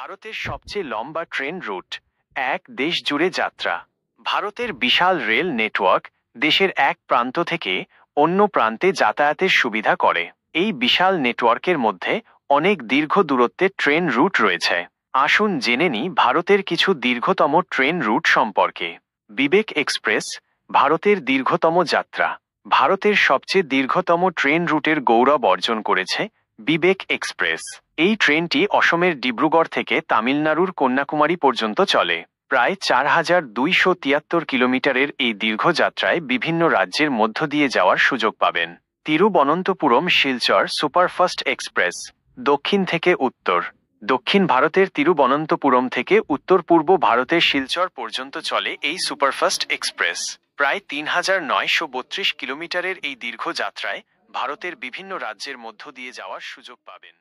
ভারতের সবচেয়ে লম্বা ট্রেন রুট। এক দেশ জুড়ে যাত্রা। ভারতের বিশাল রেল নেটওয়ার্ক দেশের এক প্রান্ত থেকে অন্য প্রান্তে যাতায়াতের সুবিধা করে। এই বিশাল নেটওয়ার্কের মধ্যে অনেক দীর্ঘ দূরত্বের ট্রেন রুট রয়েছে। আসুন জেনে নিই ভারতের কিছু দীর্ঘতম ট্রেন রুট সম্পর্কে। বিবেক এক্সপ্রেস, ভারতের দীর্ঘতম যাত্রা। ভারতের সবচেয়ে দীর্ঘতম ট্রেন রুটের গৌরব অর্জন করেছে বিবেক এক্সপ্রেস। এই ট্রেনটি অসমের ডিব্রুগড় থেকে তামিলনাড়ুর কন্যাকুমারী পর্যন্ত চলে। প্রায় 4273 কিলোমিটারের এই দীর্ঘ যাত্রায় বিভিন্ন রাজ্যের মধ্য দিয়ে যাওয়ার সুযোগ পাবেন। তিরুবনন্তপুরম শিলচর সুপারফাস্ট এক্সপ্রেস, দক্ষিণ থেকে উত্তর। দক্ষিণ ভারতের তিরুবনন্তপুরম থেকে উত্তর পূর্ব ভারতের শিলচর পর্যন্ত চলে এই সুপারফাস্ট এক্সপ্রেস। প্রায় 3932 কিলোমিটারের এই দীর্ঘ যাত্রায় ভারতের বিভিন্ন রাজ্যের মধ্য দিয়ে যাওয়ার সুযোগ পাবেন।